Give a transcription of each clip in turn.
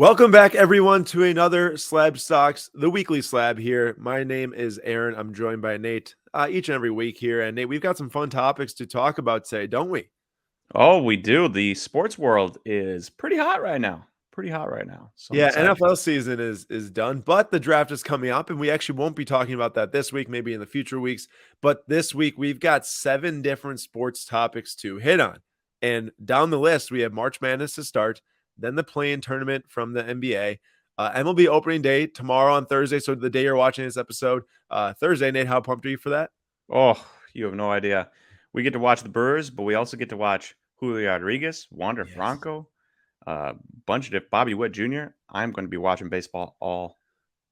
Welcome back, everyone, to another Slab Stocks, the weekly slab here. My name is Aaron. I'm joined by Nate each and every week here. And Nate, we've got some fun topics to talk about today, don't we? Oh, we do. The sports world is pretty hot right now. Pretty hot right now. So I'm Yeah, excited. NFL season is done, but the draft is coming up, and we actually won't be talking about that this week, maybe in the future weeks. But this week, we've got 7 different sports topics to hit on. And down the list, we have March Madness to start, then the play-in tournament from the NBA, MLB opening day tomorrow on Thursday. So the day you're watching this episode, Thursday. Nate, how pumped are you for that? Oh, you have no idea. We get to watch the Brewers, but we also get to watch Julio Rodriguez, Wander Yes. Franco, bunch of Bobby Witt Jr. I'm going to be watching baseball all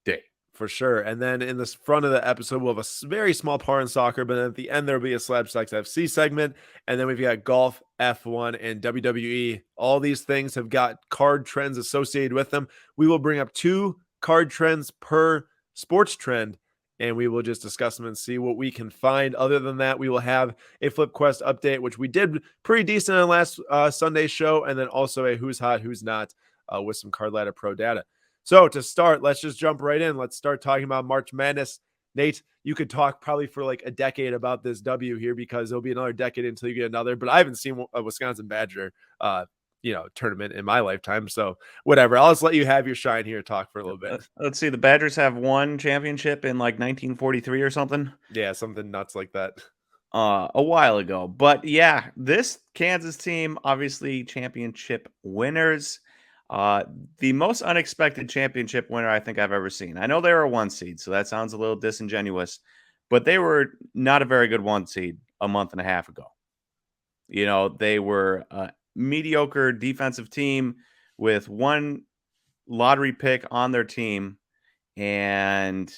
day. For sure. And then in the front of the episode, we'll have a very small part in soccer, but then at the end, there'll be a SlabStoxFC segment. And then we've got golf, F1, and WWE. All these things have got card trends associated with them. We will bring up 2 card trends per sports trend, and we will just discuss them and see what we can find. Other than that, we will have a Flip Quest update, which we did pretty decent on last Sunday's show, and then also a who's hot, who's not with some Card Ladder Pro data. So to start, let's just jump right in. Let's start talking about March Madness. Nate, you could talk probably for like a decade about this W here because it'll be another decade until you get another. But I haven't seen a Wisconsin Badger, tournament in my lifetime. So whatever. I'll just let you have your shine here. Talk for a little bit. Let's see. The Badgers have won championship in like 1943 or something. Yeah, something nuts like that. A while ago. But yeah, this Kansas team, obviously championship winners. The most unexpected championship winner I think I've ever seen. I know they were a 1 seed, so that sounds a little disingenuous, but they were not a very good 1 seed a month and a half ago. You know, they were a mediocre defensive team with 1 lottery pick on their team and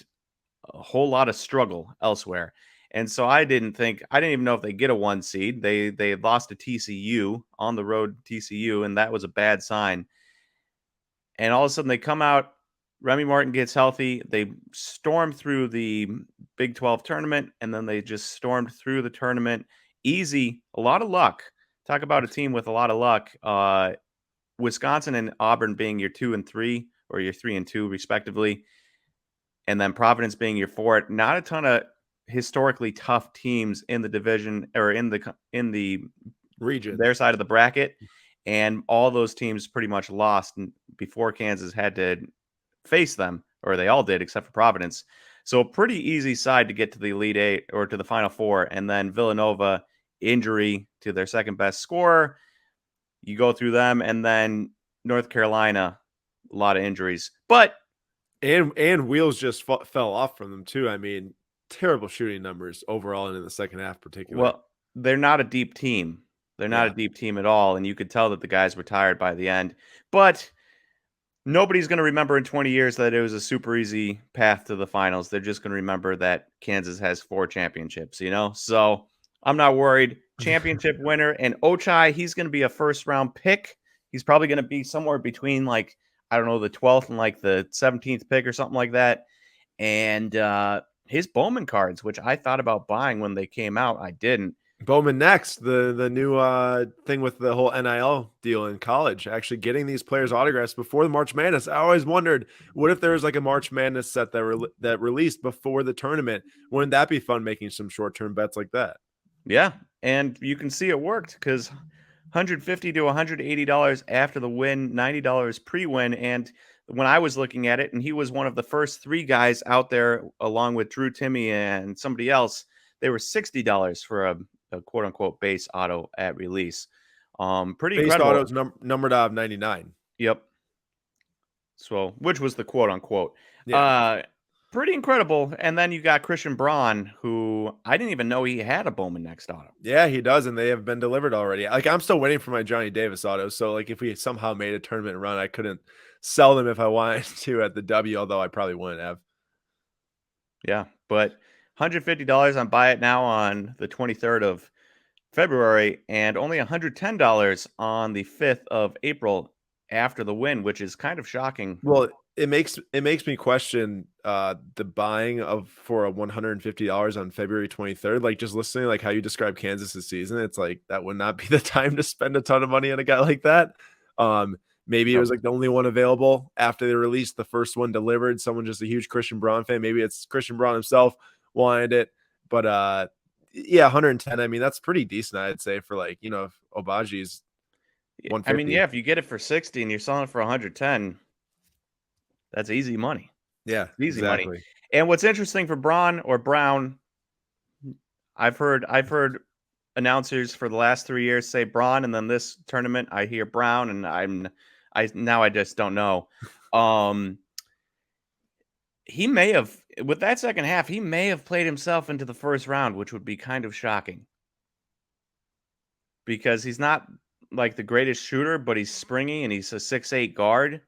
a whole lot of struggle elsewhere. And so I didn't even know if they get a 1 seed. They lost to TCU on the road to TCU, and that was a bad sign. And all of a sudden they come out, Remy Martin gets healthy, they storm through the Big 12 tournament, and then they just stormed through the tournament easy. A lot of luck. Talk about a team with a lot of luck. Wisconsin and Auburn being your 2 and 3, or your 3 and 2 respectively, and then Providence being your 4. Not a ton of historically tough teams in the division or in the Region. their side of the bracket, and all those teams pretty much lost before Kansas had to face them, or they all did except for Providence. So a pretty easy side to get to the Elite 8 or to the Final 4, and then Villanova, injury to their second best scorer. You go through them, and then North Carolina, a lot of injuries. But And wheels just fell off from them too. I mean, terrible shooting numbers overall and in the second half particularly. well, they're not a deep team. They're not a deep team at all, and you could tell that the guys were tired by the end. But nobody's going to remember in 20 years that it was a super easy path to the finals. They're just going to remember that Kansas has 4 championships, you know? So I'm not worried. Championship winner. And Ochai, he's going to be a first-round pick. He's probably going to be somewhere between, like, I don't know, the 12th and, like, the 17th pick or something like that. And his Bowman cards, which I thought about buying when they came out, I didn't. Bowman next, the new thing with the whole NIL deal in college, actually getting these players autographs before the March Madness. I always wondered, what if there was like a March Madness set that released before the tournament? Wouldn't that be fun, making some short-term bets like that? Yeah, and you can see it worked because $150 to $180 after the win, $90 pre-win. And when I was looking at it, and he was one of the first 3 guys out there, along with Drew Timme and somebody else, they were $60 for a quote unquote base auto at release. Pretty Base incredible. autos numbered out of 99. Yep. So, which was the quote unquote. Yeah. Pretty incredible. And then you got Christian Braun, who I didn't even know he had a Bowman next auto. Yeah, he does, and they have been delivered already. Like, I'm still waiting for my Johnny Davis autos. So, like, if we somehow made a tournament run, I couldn't sell them if I wanted to at the W, although I probably wouldn't have. Yeah, but $150 on Buy It Now on the 23rd of February, and only $110 on the 5th of April after the win, which is kind of shocking. Well, it makes me question the buying of for a $150 on February 23rd. Like, just listening, like how you describe Kansas's season, it's like that would not be the time to spend a ton of money on a guy like that. Maybe it Nope. was like the only one available after they released the first one delivered. Someone just a huge Christian Braun fan. Maybe it's Christian Braun himself wanted it. But yeah, 110. I mean, that's pretty decent, I'd say, for like, if Obaji's I mean, 150. yeah, if you get it for 60 and you're selling it for 110, that's easy money. Yeah, Easy money. exactly. And what's interesting for Braun or Brown, I've heard announcers for the last 3 years say Braun, and then this tournament I hear Brown, and I just don't know. Um, he may have, with that second half, he may have played himself into the first round, which would be kind of shocking because he's not like the greatest shooter, but he's springy and he's a 6'8" guard.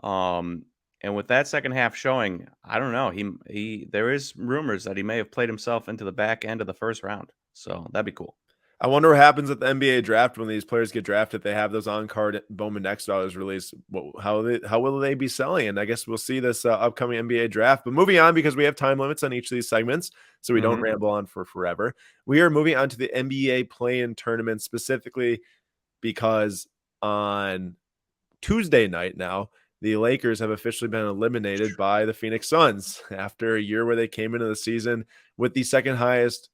Um, and with that second half showing, I don't know. He there is rumors that he may have played himself into the back end of the first round. So that'd be cool. I wonder what happens at the NBA draft when these players get drafted. They have those on-card Bowman Next autos released. How will they be selling? And I guess we'll see this upcoming NBA draft. But moving on, because we have time limits on each of these segments, so we don't Mhm. ramble on for forever. We are moving on to the NBA play-in tournament, specifically because on Tuesday night now, the Lakers have officially been eliminated by the Phoenix Suns after a year where they came into the season with the second highest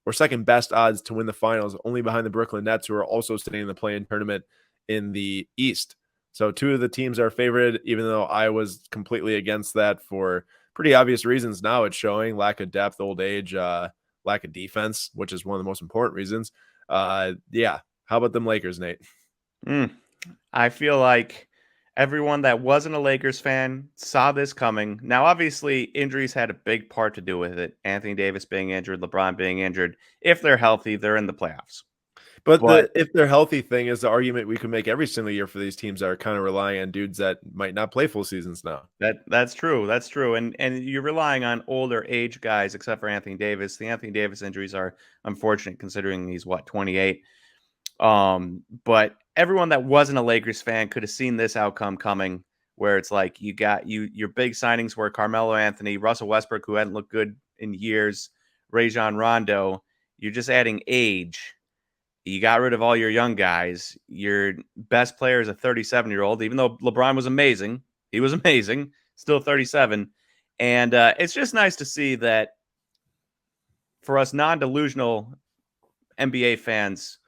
or second best odds to win the finals, only behind the Brooklyn Nets, who are also sitting in the play-in tournament in the East. So two of the teams are favored, even though I was completely against that for pretty obvious reasons. Now it's showing lack of depth, old age, lack of defense, which is one of the most important reasons. Yeah. How about them Lakers, Nate? Mm. I feel like everyone that wasn't a Lakers fan saw this coming. Now, obviously, injuries had a big part to do with it. Anthony Davis being injured, LeBron being injured. If they're healthy, they're in the playoffs. But But the if they're healthy thing is the argument we can make every single year for these teams that are kind of relying on dudes that might not play full seasons now. that's true. That's true. And you're relying on older age guys, except for Anthony Davis. The Anthony Davis injuries are unfortunate considering he's 28. But everyone that wasn't a Lakers fan could have seen this outcome coming, where it's like you got your big signings were Carmelo Anthony, Russell Westbrook, who hadn't looked good in years, Rajon Rondo. You're just adding age. You got rid of all your young guys. Your best player is a 37-year-old, even though LeBron was amazing. He was amazing, still 37. And it's just nice to see that for us non-delusional NBA fans,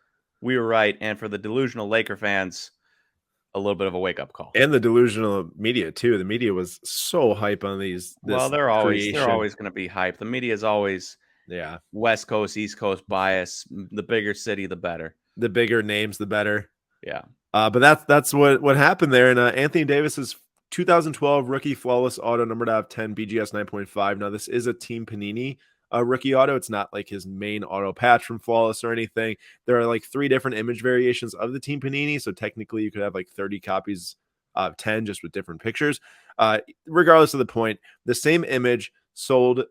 we were right, and for the delusional Laker fans, a little bit of a wake up call. And the delusional media too. The media was so hype on Well, this they're creation. always going to be hype. The media is always Yeah. West Coast, East Coast bias. The bigger city, the better. The bigger names, the better. Yeah. But that's what happened there. And Anthony Davis's 2012 rookie flawless auto numbered out of 10 BGS 9.5. Now this is a Team Panini rookie auto. It's not like his main auto patch from flawless or anything. There are like 3 different image variations of the Team Panini, so technically you could have like 30 copies of 10 just with different pictures. Regardless of the point, the same image sold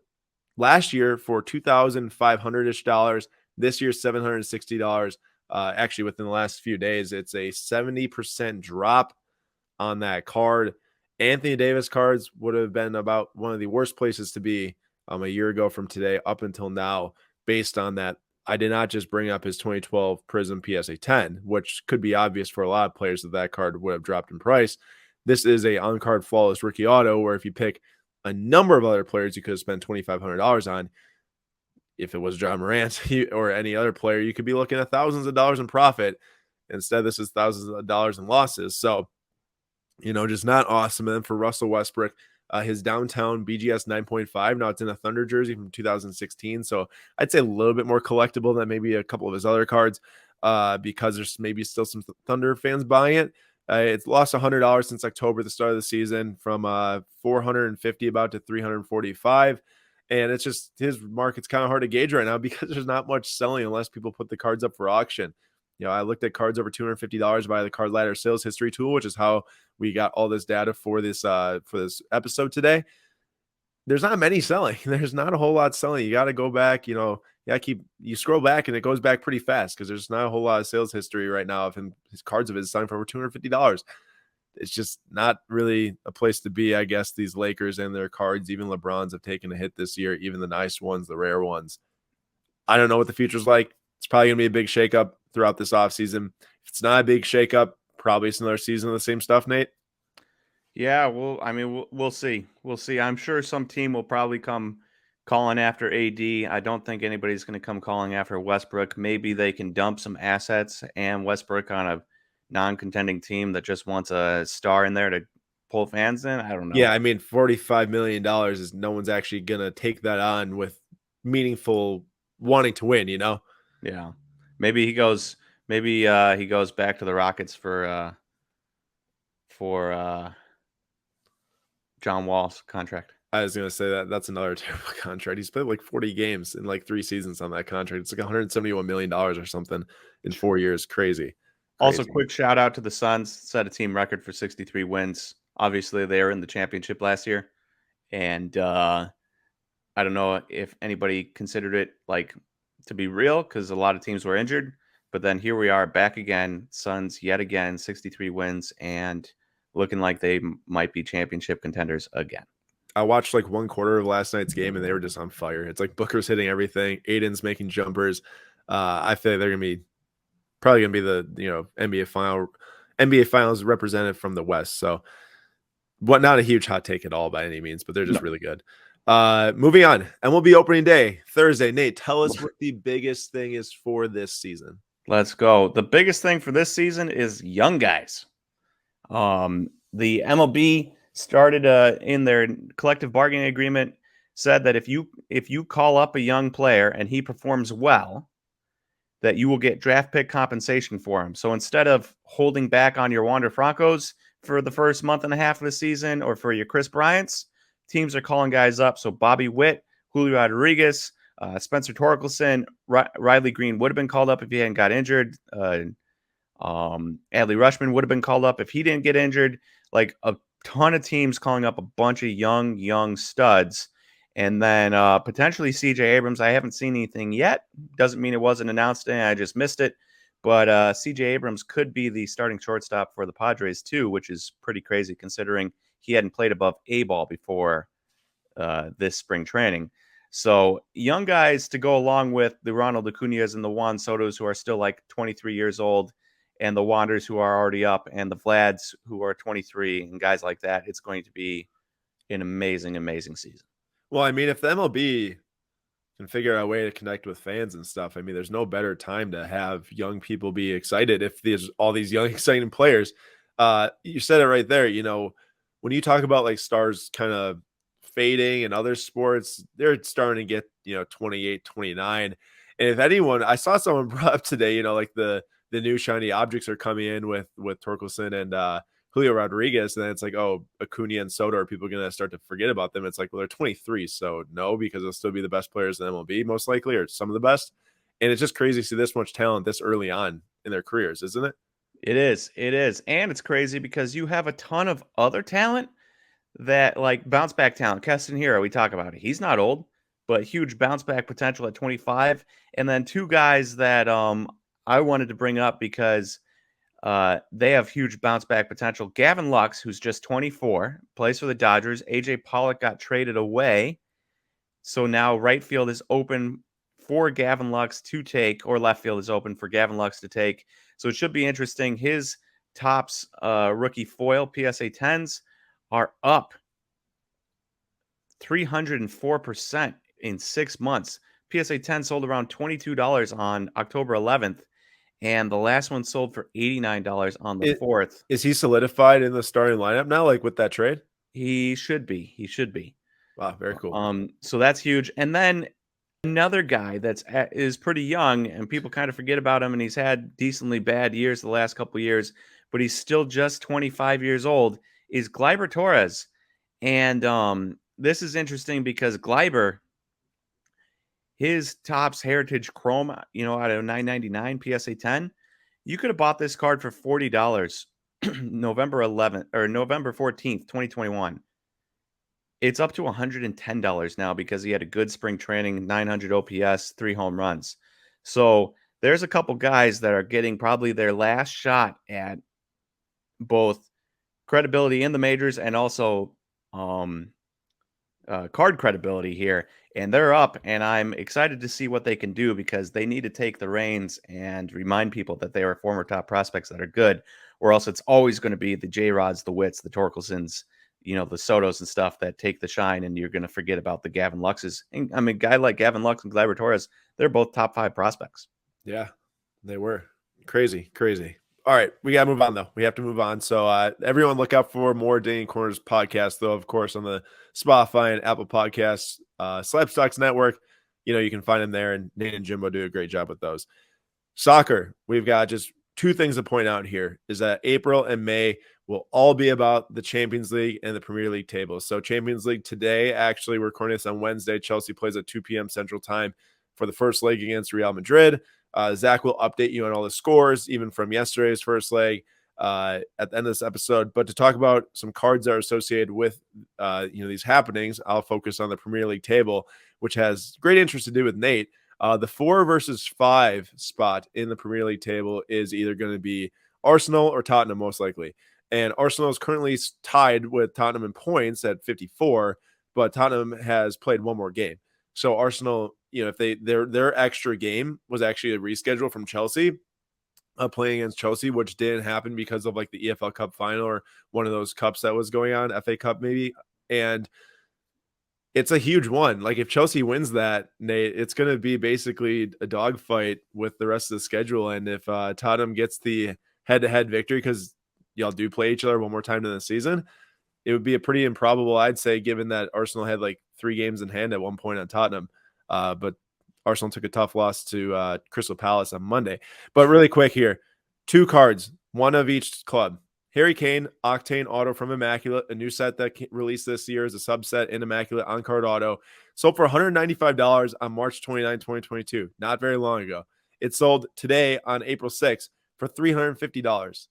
last year for $2,500-ish. This year $760. Actually, within the last few days, it's a 70% drop on that card. Anthony Davis cards would have been about one of the worst places to be a year ago from today up until now, based on that. I did not just bring up his 2012 Prizm PSA 10, which could be obvious for a lot of players that card would have dropped in price. This is a on-card flawless rookie auto where if you pick a number of other players you could have spent $2,500 on, if it was John Morant or any other player, you could be looking at thousands of dollars in profit. Instead, this is thousands of dollars in losses. So, just not awesome. And then for Russell Westbrook, his downtown BGS 9.5. Now it's in a Thunder jersey from 2016. So I'd say a little bit more collectible than maybe a couple of his other cards because there's maybe still some Thunder fans buying it. It's lost $100 since October, the start of the season, from 450 about to 345. And it's just his market's kind of hard to gauge right now because there's not much selling unless people put the cards up for auction. I looked at cards over $250 by the Card Ladder Sales History tool, which is how we got all this data for this episode today. There's not many selling. There's not a whole lot selling. You got to go back, you scroll back and it goes back pretty fast because there's not a whole lot of sales history right now of his cards of his selling for over $250. It's just not really a place to be, I guess. These Lakers and their cards, even LeBron's, have taken a hit this year, even the nice ones, the rare ones. I don't know what the future's like. It's probably going to be a big shakeup throughout this offseason. If it's not a big shakeup, probably another season of the same stuff, Nate? Yeah, well, I mean, we'll see. We'll see. I'm sure some team will probably come calling after AD. I don't think anybody's going to come calling after Westbrook. Maybe they can dump some assets and Westbrook on a non-contending team that just wants a star in there to pull fans in. I don't Yeah, know. I mean, $45 million is no one's actually gonna take that on with meaningful wanting to win, you know? Yeah, maybe he goes. Maybe he goes back to the Rockets for John Wall's contract. I was gonna say that that's another terrible contract. He's played like 40 games in like 3 seasons on that contract. It's like $171 million or something in 4 years. Crazy. Also, Crazy. quick shout out to the Suns. Set a team record for 63 wins. Obviously, they were in the championship last year, and I don't know if anybody considered it like to be real because a lot of teams were injured. But then here we are back again. Suns yet again, 63 wins, and looking like they might be championship contenders again. I watched like one quarter of last night's game and they were just on fire. It's like Booker's hitting everything, Aiden's making jumpers. I feel like they're gonna be probably gonna be the NBA finals representative from the West. So what not a huge hot take at all by any means, but they're just No. really good. Moving on. MLB opening day, Thursday. Nate, tell us what the biggest thing is for this season. Let's go. The biggest thing for this season is young guys. The MLB started in their collective bargaining agreement said that if you call up a young player and he performs well, that you will get draft pick compensation for him. So instead of holding back on your Wander Francos for the first month and a half of the season or for your Chris Bryants, teams are calling guys up. So Bobby Witt, Julio Rodriguez, Spencer Torkelson, Riley Green would have been called up if he hadn't got injured. Adley Rushman would have been called up if he didn't get injured. Like a ton of teams calling up a bunch of young studs. And then potentially CJ Abrams. I haven't seen anything yet. Doesn't mean it wasn't announced and I just missed it. But CJ Abrams could be the starting shortstop for the Padres too, which is pretty crazy considering he hadn't played above A ball before this spring training. So young guys to go along with the Ronald Acuñas and the Juan Sotos who are still like 23 years old and the Wanders who are already up and the Vlads who are 23 and guys like that. It's going to be an amazing, amazing season. Well, I mean, if the MLB can figure out a way to connect with fans and stuff, I mean, there's no better time to have young people be excited if there's all these young, exciting players. You said it right there. You know, when you talk about like stars kind of fading in other sports, they're starting to get, 28, 29. And if anyone, I saw someone brought up today, like the new shiny objects are coming in with Torkelson and Julio Rodriguez, and then it's like, oh, Acuna and Soto, are people going to start to forget about them? It's like, well, they're 23, so no, because they'll still be the best players in MLB, most likely, or some of the best. And it's just crazy to see this much talent this early on in their careers, isn't it? It is. It is. And it's crazy because you have a ton of other talent that like bounce back talent. Keston Hero, we talk about it. He's not old, but huge bounce back potential at 25. And then two guys that I wanted to bring up because they have huge bounce back potential. Gavin Lux, who's just 24, plays for the Dodgers. AJ Pollock got traded away. So now right field is open for Gavin Lux to take, or left field is open for Gavin Lux to take. So it should be interesting. His Topps rookie foil PSA 10s are up 304% in 6 months. PSA 10 sold around $22 on October 11th, and the last one sold for $89 on the 4th. Is he solidified in the starting lineup now, like with that trade? He should be. He should be. Wow, very cool. So that's huge. And then another guy is pretty young, and people kind of forget about him, and he's had decently bad years the last couple of years, but he's still just 25 years old, is Gleyber Torres. And this is interesting because Gleyber, his Topps Heritage Chrome, out of $9.99 PSA 10, you could have bought this card for $40 November 11th or November 14th, 2021. It's up to $110 now because he had a good spring training, 900 OPS, 3 home runs. So there's a couple guys that are getting probably their last shot at both credibility in the majors and also card credibility here, and they're up, and I'm excited to see what they can do because they need to take the reins and remind people that they are former top prospects that are good, or else it's always going to be the J-Rods, the Wits, the Torkelsons, the Sotos and stuff that take the shine, and you're going to forget about the Gavin Luxes. And I mean, guy like Gavin Lux and Gleyber Torres, they're both top 5 prospects. Yeah, they were crazy, crazy. All right, we got to move on though. We have to move on. So everyone look out for more Dane Corners podcast, though, of course, on the Spotify and Apple Podcasts, SlabStox Network. You can find them there, and Nate and Jimbo do a great job with those. Soccer, we've got just two things to point out here is that April and May will all be about the Champions League and the Premier League tables. So Champions League today, actually, we're recording this on Wednesday. Chelsea plays at 2 p.m. Central Time for the first leg against Real Madrid. Zach will update you on all the scores, even from yesterday's first leg at the end of this episode. But to talk about some cards that are associated with these happenings, I'll focus on the Premier League table, which has great interest to do with Nate. The 4 versus 5 spot in the Premier League table is either going to be Arsenal or Tottenham, most likely. And Arsenal is currently tied with Tottenham in points at 54, but Tottenham has played one more game. So Arsenal, if their extra game was actually a reschedule from Chelsea, playing against Chelsea, which didn't happen because of like the EFL Cup final or one of those cups that was going on, FA Cup maybe. And it's a huge one. Like if Chelsea wins that, Nate, it's going to be basically a dogfight with the rest of the schedule. And if Tottenham gets the head-to-head victory, because y'all do play each other one more time in the season, it would be a pretty improbable, I'd say, given that Arsenal had like 3 games in hand at one point on Tottenham. But Arsenal took a tough loss to Crystal Palace on Monday. But really quick here, 2 cards, one of each club. Harry Kane, Octane Auto from Immaculate, a new set that released this year as a subset in Immaculate on-card auto. Sold for $195 on March 29, 2022, not very long ago. It sold today on April 6th for $350.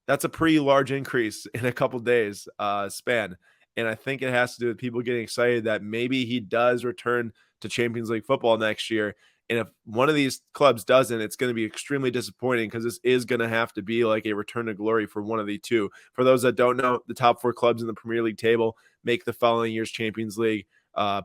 That's a pretty large increase in a couple days span. And I think it has to do with people getting excited that maybe he does return to Champions League football next year. And if one of these clubs doesn't, it's going to be extremely disappointing because this is going to have to be like a return to glory for one of the two. For those that don't know, the top 4 clubs in the Premier League table make the following year's Champions League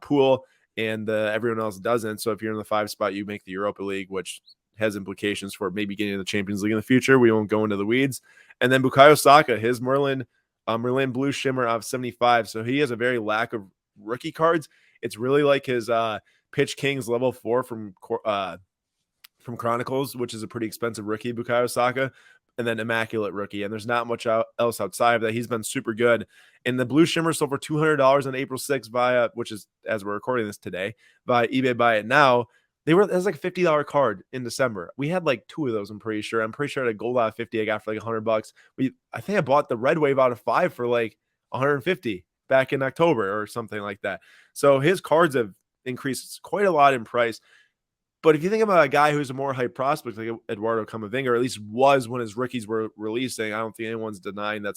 pool, and everyone else doesn't. So if you're in the 5 spot, you make the Europa League, which has implications for maybe getting to the Champions League in the future. We won't go into the weeds. And then Bukayo Saka, his Merlin Blue Shimmer of 75. So he has a very lack of rookie cards. It's really like his Pitch Kings level 4 from Chronicles, which is a pretty expensive rookie, Bukayo Saka, and then Immaculate rookie. And there's not much else outside of that. He's been super good. And the Blue Shimmer sold for $200 on April 6th via, which is as we're recording this today, via eBay Buy It Now. That's like a $50 card in December. We had like 2 of those, I'm pretty sure. I'm pretty sure I had a gold out of 50 I got for like $100. I think I bought the Red Wave out of 5 for like 150 back in October or something like that. So his cards have increased quite a lot in price. But if you think about a guy who's a more hype prospect like Eduardo Camavinga, or at least was when his rookies were releasing, I don't think anyone's denying that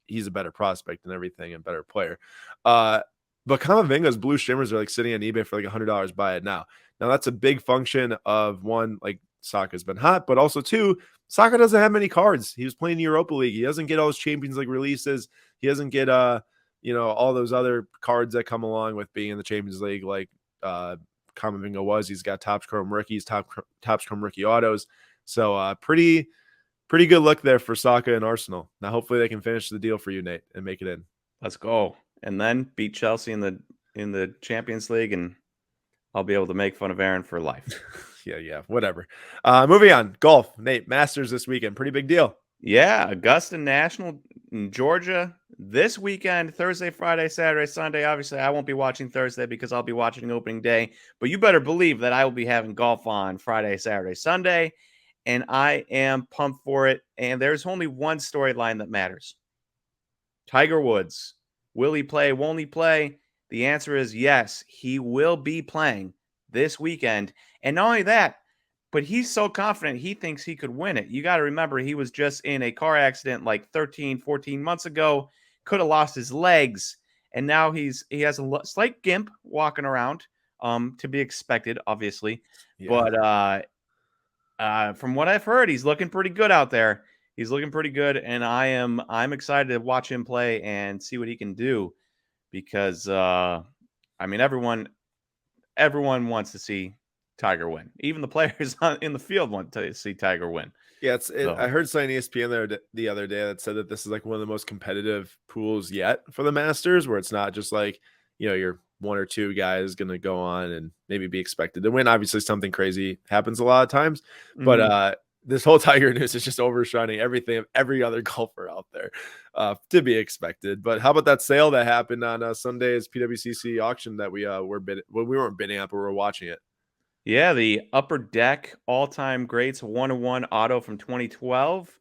he's a better prospect and everything and better player. But Camavinga's Blue Shimmers are like sitting on eBay for like $100. Buy it now. Now that's a big function of one, like Saka's been hot, but also 2, Saka doesn't have many cards. He was playing the Europa League. He doesn't get all his Champions League releases. He doesn't get all those other cards that come along with being in the Champions League, like Camavinga was. He's got Topps Chrome rookies, Topps Chrome rookie autos. So pretty good look there for Saka and Arsenal. Now hopefully they can finish the deal for you, Nate, and make it in. Let's go. And then beat Chelsea in the Champions League, and I'll be able to make fun of Aaron for life. yeah, whatever. Moving on. Golf, Nate, Masters this weekend. Pretty big deal. Yeah, Augusta National in Georgia this weekend, Thursday, Friday, Saturday, Sunday. Obviously, I won't be watching Thursday because I'll be watching opening day, but you better believe that I will be having golf on Friday, Saturday, Sunday, and I am pumped for it. And there's only one storyline that matters. Tiger Woods. Will he play? Won't he play? The answer is yes, he will be playing this weekend. And not only that, but he's so confident he thinks he could win it. You got to remember, he was just in a car accident like 13, 14 months ago, could have lost his legs, and now he has a slight gimp walking around, to be expected, obviously. Yeah. But from what I've heard, he's looking pretty good out there. He's looking pretty good, and I'm excited to watch him play and see what he can do. because I mean everyone wants to see Tiger win. Even the players in the field want to see Tiger win. Yeah, I So, heard something on ESPN the other day that said that this is like one of the most competitive pools yet for the Masters, where it's not just like, your one or two guys going to go on and maybe be expected to win. Obviously, something crazy happens a lot of times, but mhm. this whole Tiger news is just overshining everything of every other golfer out there, to be expected. But how about that sale that happened on Sunday's PWCC auction that we were bidding? Well, we weren't bidding at, but we were watching it. Yeah, the Upper Deck all-time greats 101 auto from 2012.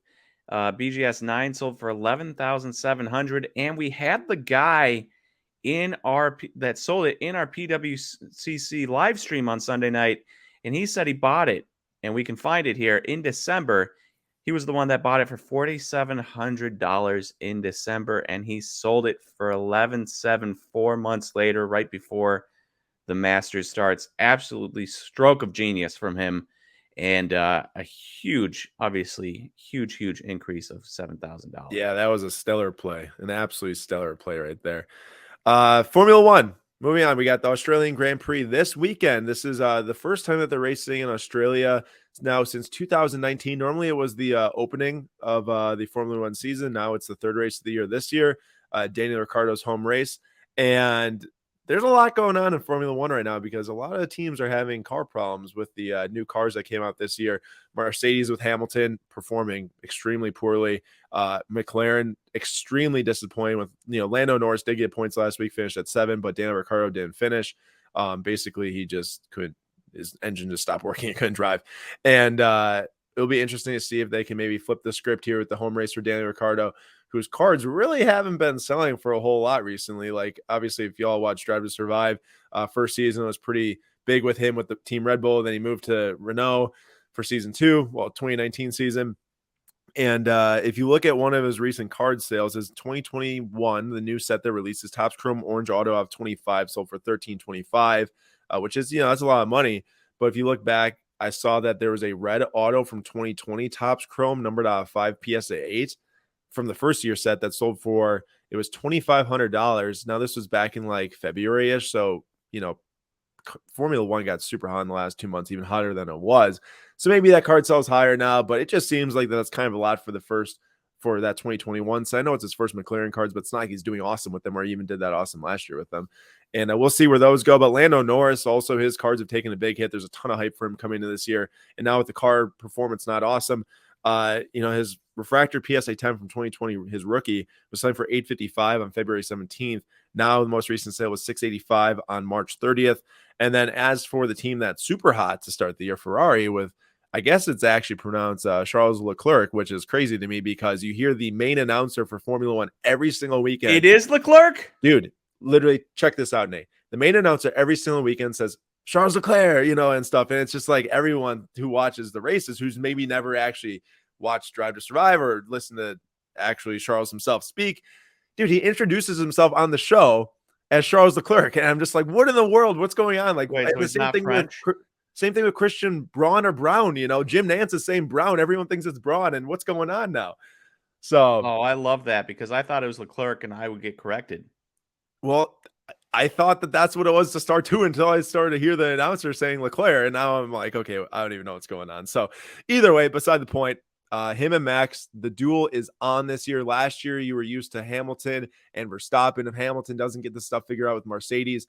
BGS 9 sold for 11,700, and we had the guy that sold it in our PWCC live stream on Sunday night, and he said he bought it, and we can find it here in December. He was the one that bought it for $4,700 in December, and he sold it for 11,700 4 months later, right before the Masters starts. Absolutely stroke of genius from him, and a huge, obviously huge increase of $7,000. Yeah, that was a stellar play, an absolute stellar play right there. Formula One. Moving on, we got the Australian Grand Prix this weekend. This is the first time that they're racing in Australia now since 2019. Normally, it was the opening of the Formula One season. Now it's the third race of the year this year. Daniel Ricciardo's home race, and there's a lot going on in Formula One right now because a lot of teams are having car problems with the new cars that came out this year. Mercedes with Hamilton performing extremely poorly. McLaren extremely disappointing with Lando Norris did get points last week, finished at 7, but Daniel Ricciardo didn't finish. Basically, he just couldn't. His engine just stopped working and couldn't drive. And it'll be interesting to see if they can maybe flip the script here with the home race for Daniel Ricciardo, whose cards really haven't been selling for a whole lot recently. Like, obviously, if y'all watch Drive to Survive, first season was pretty big with him with the Team Red Bull. Then he moved to Renault for season 2, 2019 season. And if you look at one of his recent card sales, his 2021, the new set that releases Topps Chrome Orange Auto of 25 sold for 1325, which is, that's a lot of money. But if you look back, I saw that there was a red auto from 2020 Topps Chrome numbered out of 5 PSA 8 from the first year set that sold for, it was $2,500. Now this was back in like February-ish. So, Formula One got super hot in the last 2 months, even hotter than it was. So maybe that card sells higher now, but it just seems like that's kind of a lot for that 2021. So I know it's his first McLaren cards, but it's not like he's doing awesome with them, or he even did that awesome last year with them. And we'll see where those go. But Lando Norris, also his cards have taken a big hit. There's a ton of hype for him coming into this year. And now with the car performance not awesome, his refractor PSA 10 from 2020, his rookie, was signed for $855 on February 17th. Now the most recent sale was $685 on March 30th. And then as for the team that's super hot to start the year, Ferrari, with, I guess it's actually pronounced Charles Leclerc, which is crazy to me because you hear the main announcer for Formula One every single weekend. It is Leclerc? Dude, literally check this out, Nate. The main announcer every single weekend says Charles Leclerc, and stuff. And it's just like everyone who watches the races, who's maybe never actually watched Drive to Survive or listen to actually Charles himself speak. Dude, he introduces himself on the show as Charles Leclerc, and I'm just like, what in the world? What's going on? Like, Wait, so the he's not French? same thing with Christian Braun or Brown. Jim Nance is saying Brown. Everyone thinks it's Braun, and what's going on now? So, Oh, I love that because I thought it was Leclerc and I would get corrected. well, I thought that that's what it was to start too until I started to hear the announcer saying Leclerc, and now I'm like, okay, I don't even know what's going on. So, either way, beside the point. Him and Max, the duel is on this year. Last year, you were used to Hamilton and Verstappen. If Hamilton doesn't get this stuff figured out with Mercedes,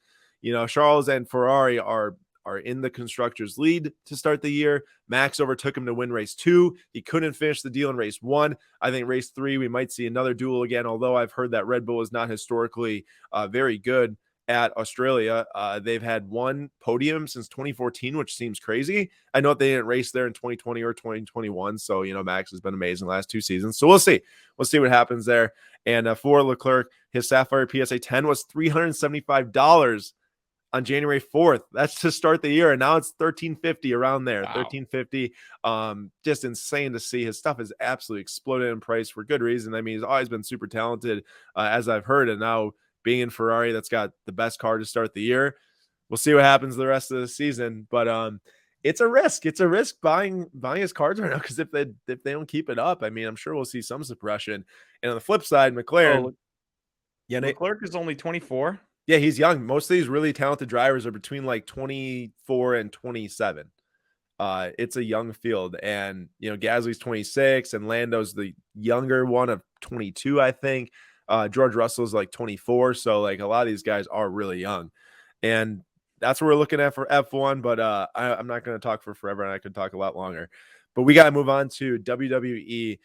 Charles and Ferrari are in the constructors' lead to start the year. Max overtook him to win race 2. He couldn't finish the deal in race 1. I think race 3, we might see another duel again, although I've heard that Red Bull is not historically very good at Australia. They've had one podium since 2014, which seems crazy. I know they didn't race there in 2020 or 2021. So, Max has been amazing the last 2 seasons. So we'll see. We'll see what happens there. And for Leclerc, his Sapphire PSA 10 was $375 on January 4th. That's to start the year. And now it's $1,350 around there. Wow. $1,350. Just insane to see. His stuff has absolutely exploded in price for good reason. I mean, he's always been super talented, as I've heard. And now being in Ferrari, that's got the best car to start the year. We'll see what happens the rest of the season, but it's a risk. It's a risk buying his cards right now because if they don't keep it up, I mean, I'm sure we'll see some suppression. And on the flip side, McLaren. Yeah, Leclerc is only 24. yeah, he's young. Most of these really talented drivers are between like 24 and 27. It's a young field, and Gasly's 26, and Lando's the younger one of 22, I think. George Russell's like 24, so like a lot of these guys are really young, and that's what we're looking at for F1. But I'm not going to talk for forever, and I could talk a lot longer. But we got to move on to WWE,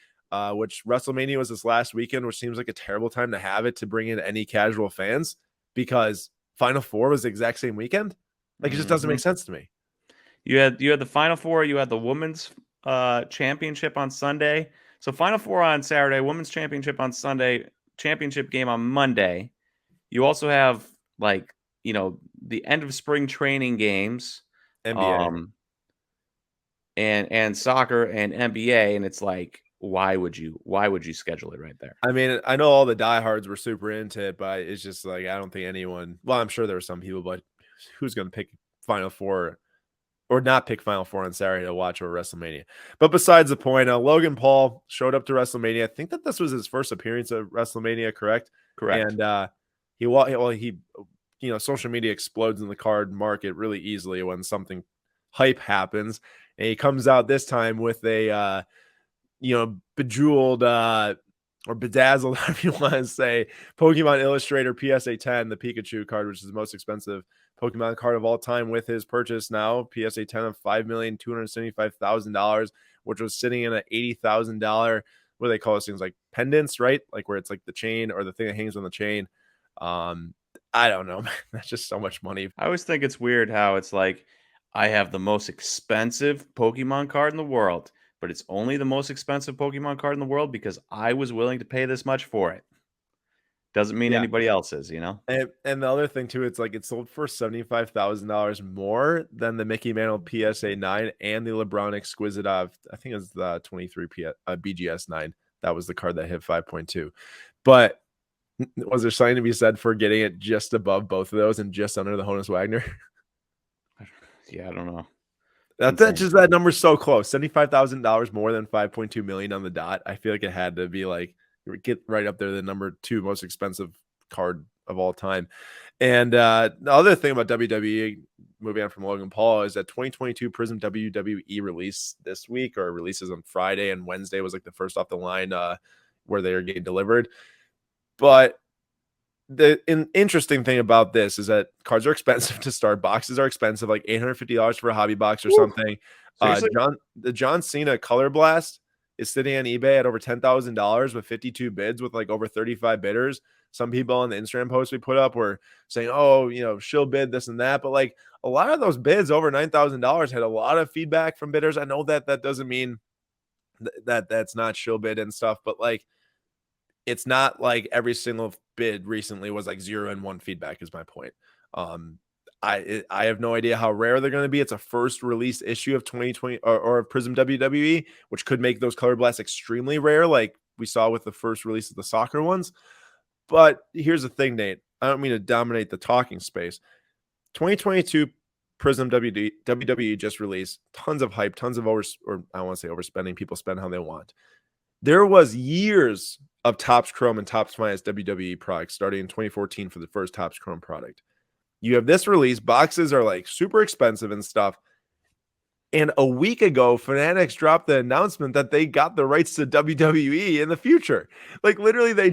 which WrestleMania was this last weekend, which seems like a terrible time to have it to bring in any casual fans because Final Four was the exact same weekend. Like it just doesn't make sense to me. You had the Final Four. You had the women's championship on Sunday. So Final Four on Saturday, women's championship on Sunday, championship game on Monday. You also have like the end of spring training games, NBA. and soccer and NBA, and it's like why would you schedule it right there? I mean, I know all the diehards were super into it, but it's just like I don't think anyone. Well, I'm sure there were some people, but who's going to pick Final Four or not pick Final Four on Saturday to watch over WrestleMania? But besides the point, Logan Paul showed up to WrestleMania. I think that this was his first appearance at WrestleMania, correct? Correct. And social media explodes in the card market really easily when something hype happens, and he comes out this time with a bejeweled or bedazzled, however you want to say, Pokemon Illustrator PSA 10, the Pikachu card, which is the most expensive Pokemon card of all time, with his purchase now, PSA 10 of $5,275,000, which was sitting in an $80,000, what do they call those things, like pendants, right? Like where it's like the chain or the thing that hangs on the chain. I don't know. That's just so much money. I always think it's weird how it's like I have the most expensive Pokemon card in the world, but it's only the most expensive Pokemon card in the world because I was willing to pay this much for it. Doesn't mean Yeah. anybody else is, you know? And the other thing too, it's like it sold for $75,000 more than the Mickey Mantle PSA 9 and the LeBron Exquisite of, I think it was the 23 BGS 9. That was the card that hit 5.2. But was there something to be said for getting it just above both of those and just under the Honus Wagner? Yeah, I don't know. That's just that number's so close. $75,000 more than 5.2 million on the dot. I feel like it had to be like get right up there, the number 2 most expensive card of all time. And the other thing about WWE, moving on from Logan Paul, is that 2022 Prizm WWE release this week, or releases on Friday, and Wednesday was like the first off the line where they are getting delivered. But the interesting thing about this is that cards are expensive to start. Boxes are expensive, like $850 for a hobby box or something. Seriously? The John Cena Color Blast is sitting on eBay at over $10,000 with 52 bids with like over 35 bidders. Some people on the Instagram post we put up were saying, oh, she'll bid this and that. But like a lot of those bids over $9,000 had a lot of feedback from bidders. I know that doesn't mean that that's not she'll bid and stuff, but like it's not like every single bid recently was like 0 and 1 feedback is my point. I have no idea how rare they're going to be. It's a first release issue of 2020 or Prizm WWE, which could make those color blasts extremely rare, like we saw with the first release of the soccer ones. But here's the thing, Nate. I don't mean to dominate the talking space. 2022 Prizm WWE just released tons of hype, tons of I don't want to say overspending. People spend how they want. There was years of Topps Chrome and Topps Finest WWE products starting in 2014 for the first Topps Chrome product. You have this release. Boxes are like super expensive and stuff. And a week ago, Fanatics dropped the announcement that they got the rights to WWE in the future. Like literally, I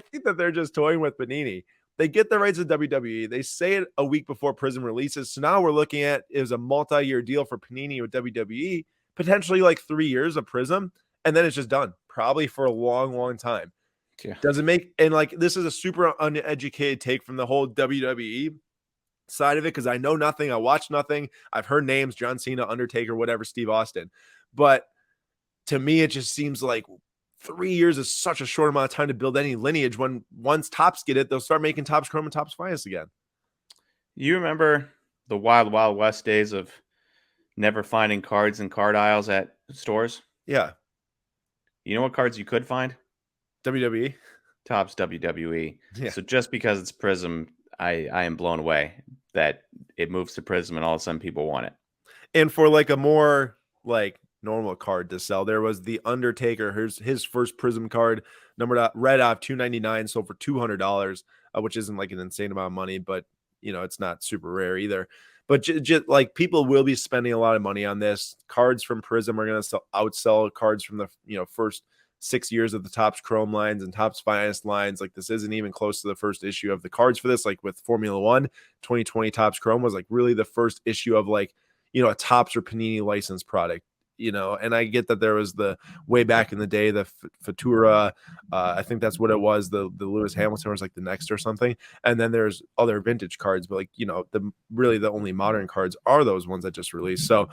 think that they're just toying with Panini. They get the rights to WWE. They say it a week before Prizm releases. So now we're looking at is a multi-year deal for Panini with WWE, potentially like 3 years of Prizm. And then it's just done, probably for a long, long time. Yeah. Doesn't make, and like this is a super uneducated take from the whole WWE side of it, because I know nothing. I watch nothing. I've heard names: John Cena, Undertaker, whatever, Steve Austin. But to me, it just seems like 3 years is such a short amount of time to build any lineage. When once Topps get it, they'll start making Topps Chrome and Topps Finest again. You remember the Wild Wild West days of never finding cards in card aisles at stores? Yeah. You know what cards you could find? WWE. Topps WWE. Yeah. So just because it's Prizm, I am blown away that it moves to Prizm and all of a sudden people want it. And for like a more like normal card to sell. There was the Undertaker, his first Prizm card, numbered out red off 299, sold for $200, which isn't like an insane amount of money, but it's not super rare either. But just like people will be spending a lot of money on this. Cards from Prizm are going to outsell cards from the first 6 years of the Topps Chrome lines and Topps Finest lines. Like, this isn't even close to the first issue of the cards for this. Like with Formula One, 2020 Topps Chrome was like really the first issue of like a Topps or Panini licensed product. And I get that there was the way back in the day, the Futura, I think that's what it was. The Lewis Hamilton was like the next or something. And then there's other vintage cards, but like, the only modern cards are those ones that just released. So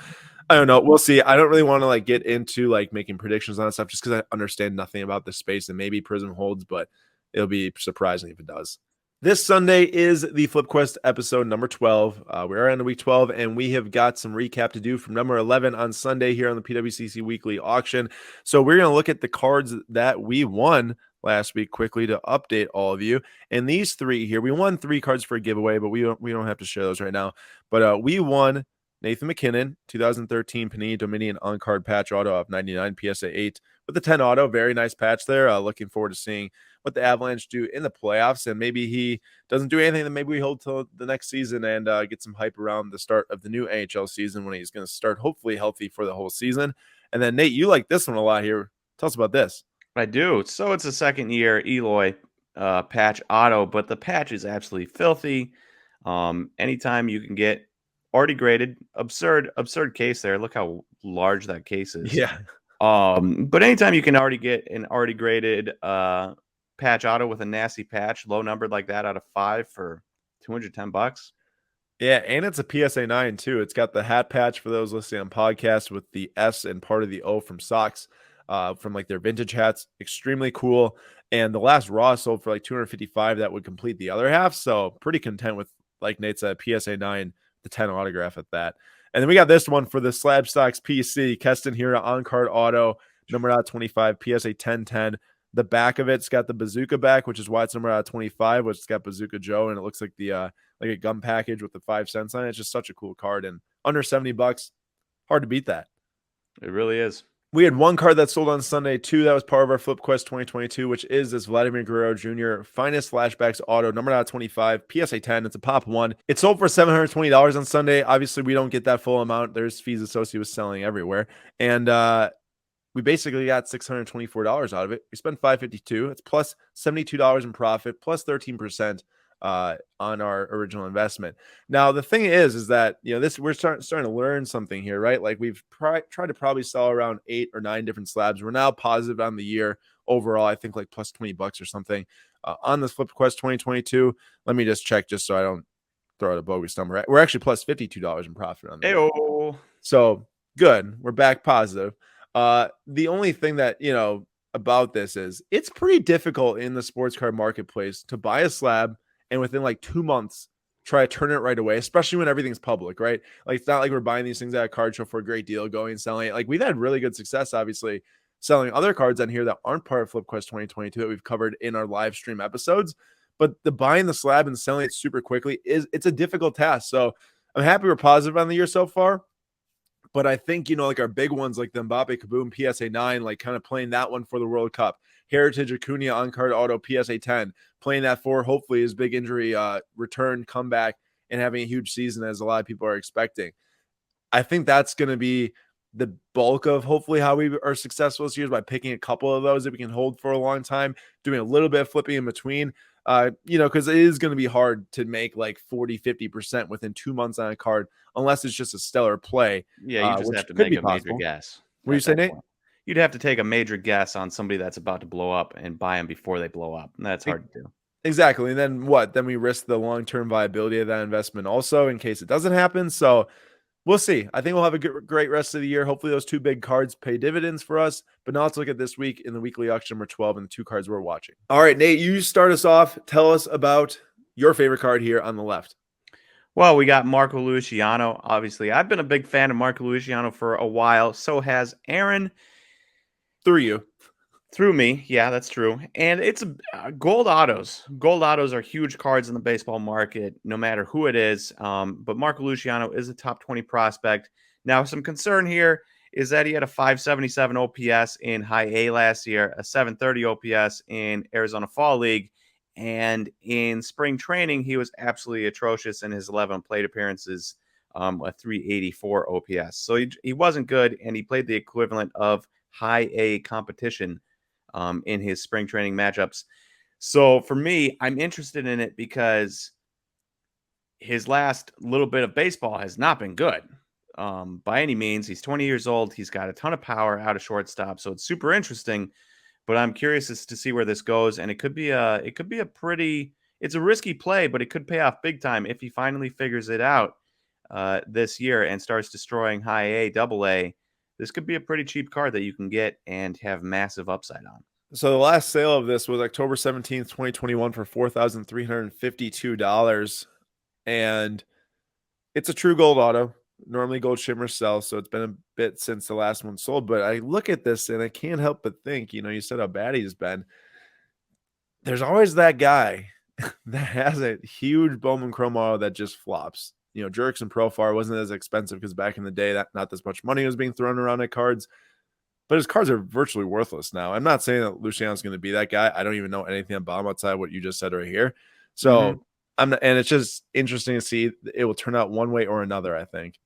I don't know. We'll see. I don't really want to like get into like making predictions on that stuff just because I understand nothing about the space, and maybe Prizm holds, but it'll be surprising if it does. This Sunday is the FlipQuest episode number 12. We're on week 12, and we have got some recap to do from number 11 on Sunday here on the PWCC Weekly Auction. So we're going to look at the cards that we won last week quickly to update all of you. And these three here, we won 3 cards for a giveaway, but we don't have to share those right now. But we won Nathan McKinnon, 2013 Panini Dominion on-card patch auto of 99 PSA 8 with the 10 auto. Very nice patch there. Looking forward to seeing what the Avalanche do in the playoffs, and maybe he doesn't do anything, then maybe we hold till the next season and get some hype around the start of the new AHL season when he's going to start hopefully healthy for the whole season. And then Nate, you like this one a lot here. Tell us about this. I do. So it's a second year Eloy patch auto, but the patch is absolutely filthy. Anytime you can get already graded, absurd case there. Look how large that case is. Yeah. But anytime you can already get an already graded patch auto with a nasty patch, low numbered like that out of 5 for $210. Yeah, and it's a PSA 9 too. It's got the hat patch for those listening on podcasts with the S and part of the O from socks, from like their vintage hats. Extremely cool. And the last raw sold for like $255. That would complete the other half. So pretty content with, like Nate said, PSA 9, the 10 autograph at that. And then we got this one for the SlabStox PC, Keston Hiura on-card auto, number out 25, PSA 1010. The back of it's got the bazooka back, which is why it's number out 25, which has got Bazooka Joe, and it looks like the like a gum package with the 5 cents on it. It's just such a cool card, and under $70, hard to beat that. It really is. We had one card that sold on Sunday too. That was part of our FlipQuest 2022, which is this Vladimir Guerrero Jr. Finest Flashbacks auto, number out 25, PSA 10. It's a pop 1. It sold for $720 on Sunday. Obviously, we don't get that full amount. There's fees associated with selling everywhere, and we basically got $624 out of it. We spent $552. It's plus $72 in profit, plus 13% on our original investment. Now, the thing is that, this, we're starting to learn something here, right? Like, we've tried to probably sell around 8 or 9 different slabs. We're now positive on the year overall. I think like plus $20 or something on this FlipQuest 2022. Let me just check just so I don't throw out a bogus number. We're actually plus $52 in profit on that. So good. We're back positive. The only thing that, about this is it's pretty difficult in the sports card marketplace to buy a slab and within like 2 months try to turn it right away, especially when everything's public, right? Like, it's not like we're buying these things at a card show for a great deal, going and selling it. Like, we've had really good success, obviously, selling other cards on here that aren't part of FlipQuest 2022 that we've covered in our live stream episodes. But the buying the slab and selling it super quickly it's a difficult task. So I'm happy we're positive on the year so far. But I think, like our big ones like the Mbappe Kaboom PSA 9, like kind of playing that one for the World Cup. Heritage Acuna on-card auto PSA 10, playing that for hopefully his big injury return, comeback, and having a huge season as a lot of people are expecting. I think that's going to be the bulk of hopefully how we are successful this year, is by picking a couple of those that we can hold for a long time, doing a little bit of flipping in between. Because it is going to be hard to make like 40-50% within 2 months on a card, unless it's just a stellar play. Yeah, you just have to make a major guess. What do you say, Nate? You'd have to take a major guess on somebody that's about to blow up and buy them before they blow up. And that's hard to do. Exactly. And then what? Then we risk the long-term viability of that investment also in case it doesn't happen. So we'll see. I think we'll have a great rest of the year. Hopefully those 2 big cards pay dividends for us. But now let's look at this week in the weekly auction number 12 and the 2 cards we're watching. All right, Nate, you start us off. Tell us about your favorite card here on the left. Well, we got Marco Luciano. Obviously, I've been a big fan of Marco Luciano for a while. So has Aaron. Through you. Through me. Yeah, that's true. And it's gold autos. Gold autos are huge cards in the baseball market, no matter who it is. But Marco Luciano is a top 20 prospect. Now, some concern here is that he had a 577 OPS in high A last year, a 730 OPS in Arizona Fall League, and in spring training, he was absolutely atrocious in his 11 plate appearances, a 384 OPS. So he wasn't good, and he played the equivalent of high A competition in his spring training matchups. So for me, I'm interested in it because his last little bit of baseball has not been good by any means. He's 20 years old. He's got a ton of power out of shortstop, so it's super interesting. But I'm curious as to see where this goes, and it could be a pretty. It's a risky play, but it could pay off big time if he finally figures it out this year and starts destroying high A, double A. This could be a pretty cheap card that you can get and have massive upside on. So the last sale of this was October 17th, 2021 for $4,352. And it's a true gold auto. Normally gold shimmers sell, so it's been a bit since the last one sold. But I look at this and I can't help but think, you said how bad he's been. There's always that guy that has a huge Bowman Chrome auto that just flops. Jerks and Profar wasn't as expensive because back in the day, that not this much money was being thrown around at cards. But his cards are virtually worthless now. I'm not saying that Luciano's going to be that guy. I don't even know anything about him outside what you just said right here. So and it's just interesting to see. It will turn out one way or another, I think.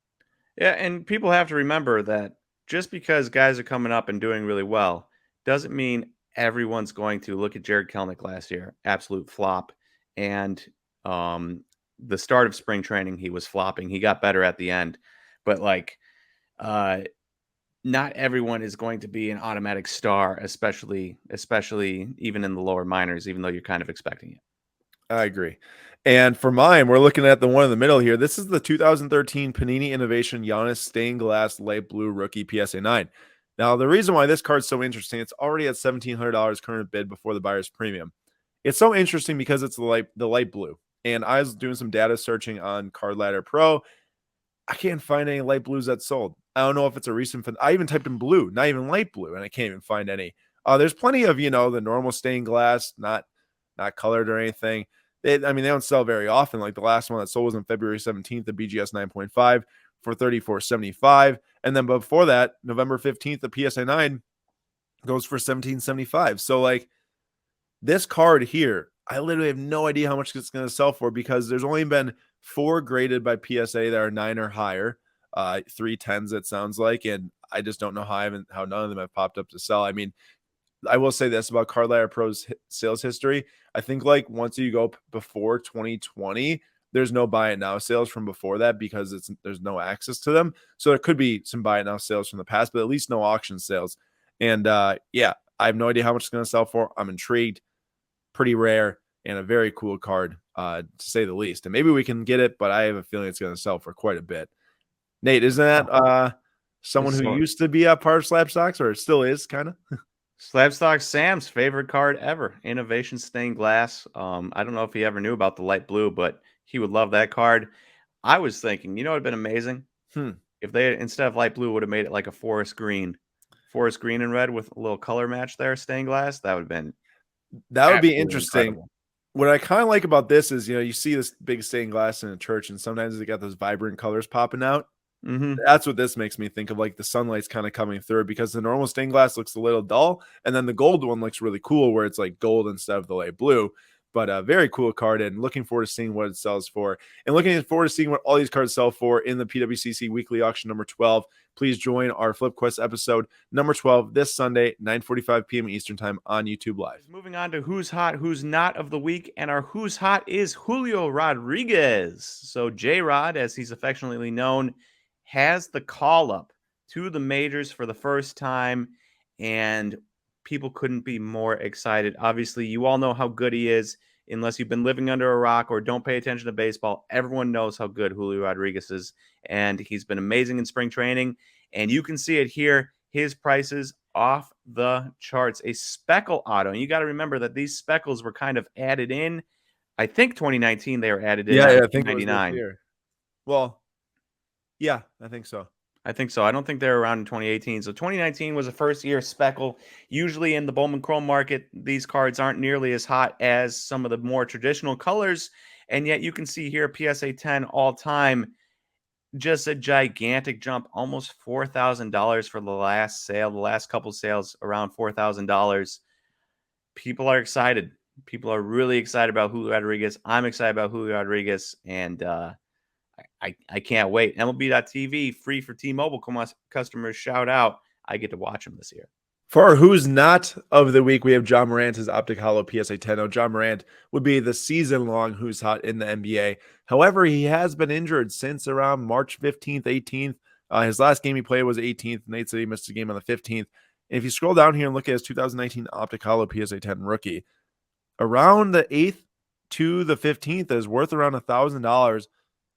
Yeah, and people have to remember that just because guys are coming up and doing really well doesn't mean everyone's going to look at Jared Kelenic last year, absolute flop, and the start of spring training he was flopping. He got better at the end, but not everyone is going to be an automatic star, especially even in the lower minors, even though you're kind of expecting it. I agree. And for mine, we're looking at the one in the middle here. This is the 2013 Panini Innovation Giannis Stained Glass Light Blue Rookie PSA 9. Now, the reason why this card's so interesting, it's already at $1,700 current bid before the buyer's premium. It's so interesting because it's the light blue. And I was doing some data searching on Card Ladder Pro. I can't find any light blues that sold. I don't know if it's a recent. I even typed in blue, not even light blue, and I can't even find any. There's plenty of the normal stained glass, not colored or anything. They don't sell very often. Like the last one that sold was on February 17th, the BGS 9.5 for $34.75, and then before that, November 15th, the PSA 9 goes for $17.75. So like this card here, I literally have no idea how much it's going to sell for because there's only been 4 graded by PSA that are 9 or higher, 3 10s it sounds like, and I just don't know how none of them have popped up to sell. I mean, I will say this about Card Ladder Pro's sales history. I think like once you go before 2020, there's no buy it now sales from before that because there's no access to them. So there could be some buy it now sales from the past, but at least no auction sales. And yeah, I have no idea how much it's going to sell for. I'm intrigued. Pretty rare and a very cool card, to say the least. And maybe we can get it, but I have a feeling it's going to sell for quite a bit. Nate, isn't that someone who used to be a part of SlabStox, or still is kind of? SlabStox Sam's favorite card ever, Innovation Stained Glass. I don't know if he ever knew about the light blue, but he would love that card. I was thinking, it would have been amazing if they, instead of light blue, would have made it like a forest green and red with a little color match there, stained glass. That would be interesting. Incredible. What I kind of like about this is, you see this big stained glass in a church, and sometimes they got those vibrant colors popping out. That's what this makes me think of, like the sunlight's kind of coming through, because the normal stained glass looks a little dull, and then the gold one looks really cool where it's like gold instead of the light blue. But a very cool card, and looking forward to seeing what it sells for, and looking forward to seeing what all these cards sell for in the PWCC weekly auction number 12. Please join our Flip Quest episode number 12 this Sunday, 9:45 p.m. Eastern time on YouTube Live. Moving on to who's hot, who's not of the week, and our who's hot is Julio Rodriguez. So J-Rod, as he's affectionately known, has the call up to the majors for the first time, and people couldn't be more excited. Obviously, you all know how good he is. Unless you've been living under a rock or don't pay attention to baseball, everyone knows how good Julio Rodriguez is, and he's been amazing in spring training, and you can see it here. His prices off the charts. A speckle auto, and you got to remember that these speckles were kind of added in. I think 2019 they were added in. Yeah, I think it was this year. Well, yeah, I think so. I don't think they were around in 2018. So 2019 was a first-year speckle. Usually in the Bowman Chrome market, these cards aren't nearly as hot as some of the more traditional colors. And yet you can see here PSA 10 all-time. just a gigantic jump, almost $4,000 for the last sale. The last couple sales around $4,000. People are excited. People are really excited about Julio Rodriguez. I'm excited about Julio Rodriguez, and I can't wait. MLB.TV, free for T-Mobile customers. Shout out. I get to watch him this year. For our Who's Not of the Week, we have John Morant's Optic Hollow PSA 10. Now, John Morant would be the season-long Who's Hot in the NBA. However, he has been injured since around March 15th, 18th. His last game he played was 18th. Nate said he missed a game on the 15th. And if you scroll down here and look at his 2019 Optic Hollow PSA 10 rookie, around the 8th to the 15th is worth around $1,000.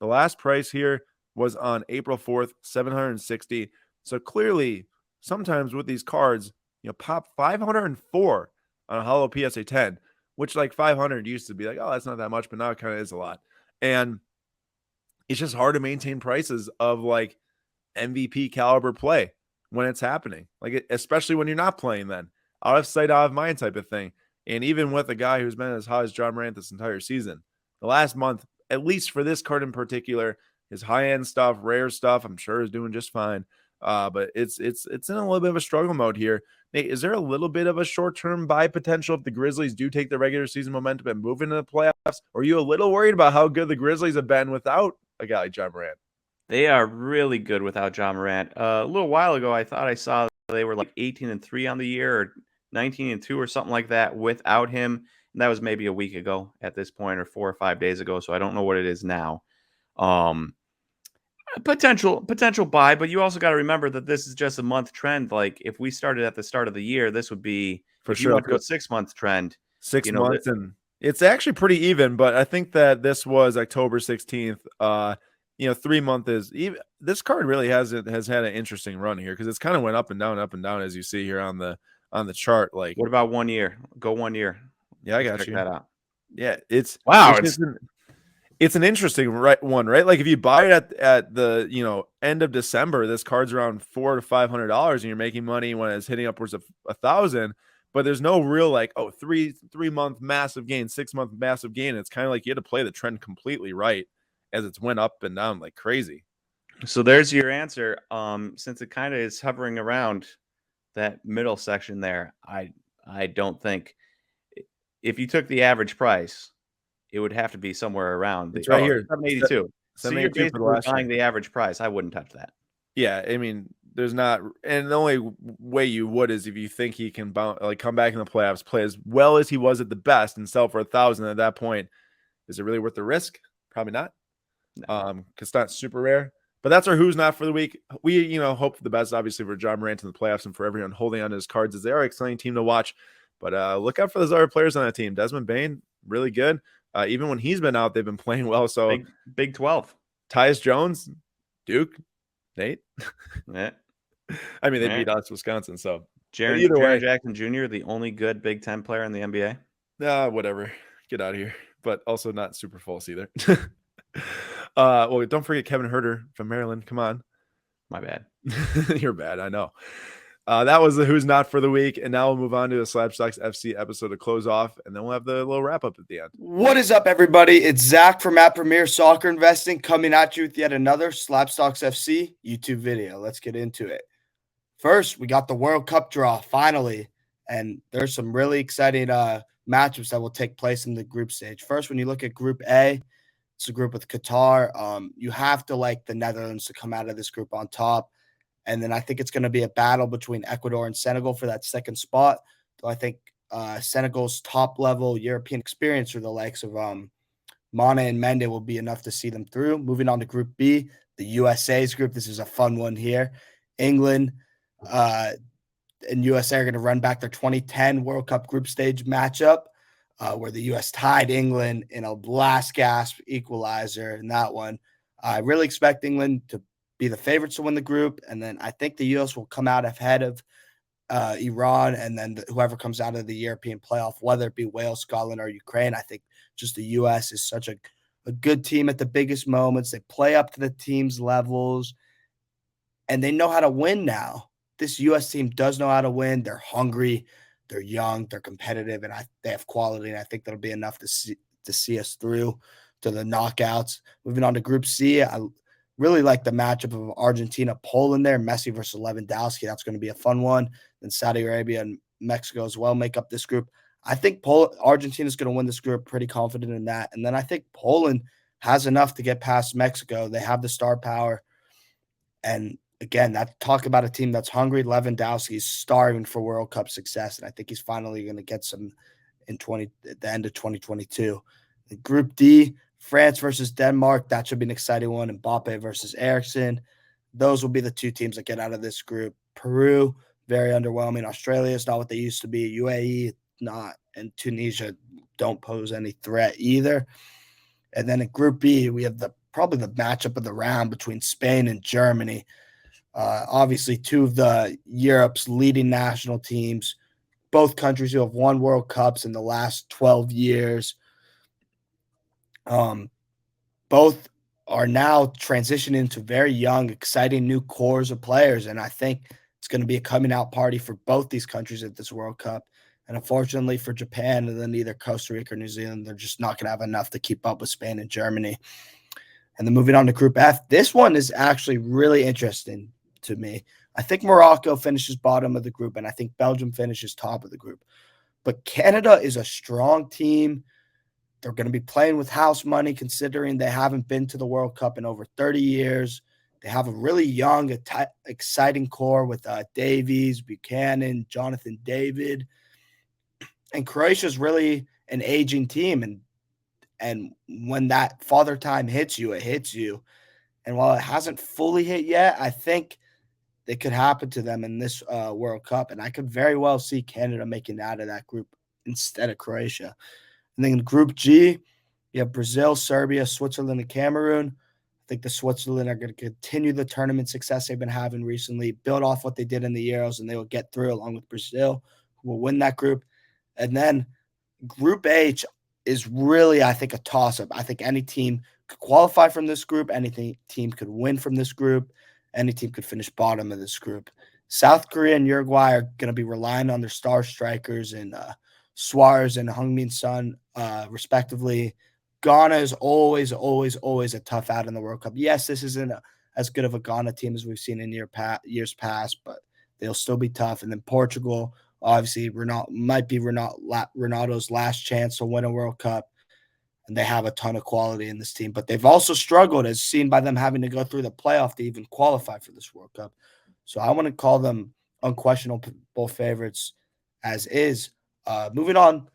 The last price here was on April 4th, $760. So clearly, sometimes with these cards, pop 504 on a hollow PSA 10, which like 500 used to be like, oh, that's not that much, but now it kind of is a lot. And it's just hard to maintain prices of like MVP caliber play when it's happening, like especially when you're not playing then. Out of sight, out of mind type of thing. And even with a guy who's been as high as John Morant this entire season, the last month, at least for this card in particular, his high-end stuff, rare stuff, I'm sure is doing just fine. But it's in a little bit of a struggle mode here. Nate, is there a little bit of a short-term buy potential if the Grizzlies do take the regular season momentum and move into the playoffs? Or are you a little worried about how good the Grizzlies have been without a guy like John Morant? They are really good without John Morant. A little while ago, I thought I saw they were like 18-3 on the year, or 19-2 or something like that without him. And that was maybe a week ago at this point, or 4 or 5 days ago. So I don't know what it is now. Potential buy, but you also got to remember that this is just a month trend. Like if we started at the start of the year, this would be For if sure. you went to a 6-month trend. 6 months, and it's actually pretty even. But I think that this was October 16th. 3 month is even. This card really has had an interesting run here because it's kind of went up and down as you see here on the chart. Like, what about 1 year? Go 1 year. Yeah, I got Check you. that out. Yeah, it's an interesting one, right? Like if you buy it at the end of December, this card's around $400 to $500, and you're making money when it's hitting upwards of 1,000. But there's no real like 3-month massive gain, 6-month massive gain. It's kind of like you had to play the trend completely right as it's went up and down like crazy. So there's your answer. Since it kind of is hovering around that middle section there, I don't think if you took the average price, it would have to be somewhere around It's right here, 782. So you're basically buying the average price. I wouldn't touch that. Yeah, I mean, there's not, and the only way you would is if you think he can come back in the playoffs, play as well as he was at the best, and sell for 1,000. At that point, is it really worth the risk? Probably not. Because it's not super rare. But that's our Who's Not for the week. We, hope for the best, obviously, for John Morant in the playoffs and for everyone holding on to his cards, as they are an exciting team to watch. But look out for those other players on that team. Desmond Bane, really good. Even when he's been out, they've been playing well. So Big 12. Tyus Jones, Duke, Nate. Yeah. I mean, they beat us, Wisconsin. So Jaren Jackson Jr., the only good Big 10 player in the NBA. Whatever. Get out of here. But also not super false either. Well, don't forget Kevin Huerter from Maryland. Come on. My bad. You're bad. I know. That was the Who's Not for the week. And now we'll move on to the SlabStoxFC episode to close off. And then we'll have the little wrap up at the end. What is up, everybody? It's Zach from at Premier Soccer Investing coming at you with yet another SlabStoxFC YouTube video. Let's get into it. First, we got the World Cup draw finally. And there's some really exciting matchups that will take place in the group stage. First, when you look at Group A, it's a group with Qatar. You have to like the Netherlands to come out of this group on top. And then I think it's going to be a battle between Ecuador and Senegal for that second spot. So I think Senegal's top-level European experience for the likes of Mane and Mende will be enough to see them through. Moving on to Group B, the USA's group. This is a fun one here. England and USA are going to run back their 2010 World Cup group stage matchup where the U.S. tied England in a last-gasp equalizer in that one. I really expect England to be the favorites to win the group, and then I think the U.S. will come out ahead of Iran, and then whoever comes out of the European playoff, whether it be Wales, Scotland, or Ukraine. I think just the U.S. is such a good team at the biggest moments. They play up to the team's levels, and they know how to win now. This U.S. team does know how to win. They're hungry, they're young, they're competitive, and they have quality, and I think that'll be enough to see us through to the knockouts. Moving on to Group C, Really like the matchup of Argentina, Poland there, Messi versus Lewandowski. That's going to be a fun one. Then Saudi Arabia and Mexico as well make up this group. I think Argentina is going to win this group. Pretty confident in that. And then I think Poland has enough to get past Mexico. They have the star power. And again, that talk about a team that's hungry. Lewandowski is starving for World Cup success, and I think he's finally going to get some at the end of 2022. In Group D, France versus Denmark. That should be an exciting one. Mbappe versus Eriksson. Those will be the two teams that get out of this group. Peru, very underwhelming. Australia is not what they used to be. UAE, not. And Tunisia don't pose any threat either. And then in Group B, we have probably the matchup of the round between Spain and Germany. Obviously, two of the Europe's leading national teams, both countries who have won World Cups in the last 12 years. Both are now transitioning into very young, exciting new cores of players. And I think it's going to be a coming out party for both these countries at this World Cup. And unfortunately for Japan and then either Costa Rica or New Zealand, they're just not going to have enough to keep up with Spain and Germany. And then moving on to Group F, this one is actually really interesting to me. I think Morocco finishes bottom of the group, and I think Belgium finishes top of the group. But Canada is a strong team. They're going to be playing with house money considering they haven't been to the World Cup in over 30 years. They have a really young, exciting core with Davies, Buchanan, Jonathan David. And Croatia is really an aging team. And when that father time hits you, it hits you. And while it hasn't fully hit yet, I think it could happen to them in this World Cup. And I could very well see Canada making it out of that group instead of Croatia. And then in Group G, you have Brazil, Serbia, Switzerland, and Cameroon. I think the Switzerland are going to continue the tournament success they've been having recently, build off what they did in the Euros, and they will get through along with Brazil, who will win that group. And then Group H is really, I think, a toss-up. I think any team could qualify from this group. Any team could win from this group. Any team could finish bottom of this group. South Korea and Uruguay are going to be relying on their star strikers and Suarez and Heung-min Son, respectively. Ghana is always a tough out in the World Cup. Yes, this isn't as good of a Ghana team as we've seen in years past, but they'll still be tough. And then Portugal, obviously, might be Ronaldo's last chance to win a World Cup. And they have a ton of quality in this team. But they've also struggled, as seen by them having to go through the playoff to even qualify for this World Cup. So I want to call them unquestionable favorites as is. Moving on,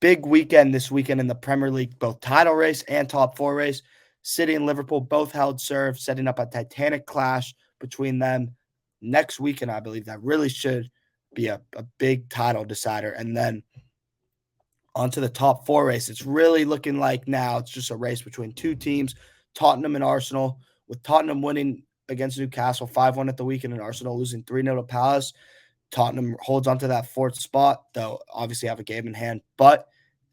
big weekend this weekend in the Premier League, both title race and top four race. City and Liverpool both held serve, setting up a titanic clash between them next weekend. I believe that really should be a big title decider. And then onto the top four race. It's really looking like now it's just a race between two teams, Tottenham and Arsenal, with Tottenham winning against Newcastle 5-1 at the weekend and Arsenal losing 3-0 to Palace. Tottenham holds onto that fourth spot, though obviously have a game in hand. But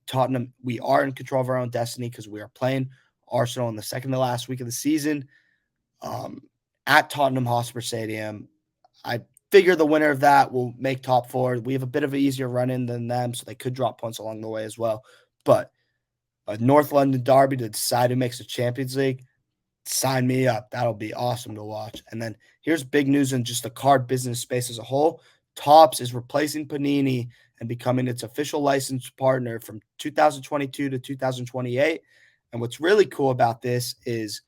Tottenham, we are in control of our own destiny because we are playing Arsenal in the second to last week of the season at Tottenham Hotspur Stadium. I figure the winner of that will make top four. We have a bit of an easier run-in than them, so they could drop points along the way as well. But a North London derby to decide who makes the Champions League, sign me up. That'll be awesome to watch. And then here's big news in just the card business space as a whole. Topps is replacing Panini and becoming its official licensed partner from 2022 to 2028. And what's really cool about this is,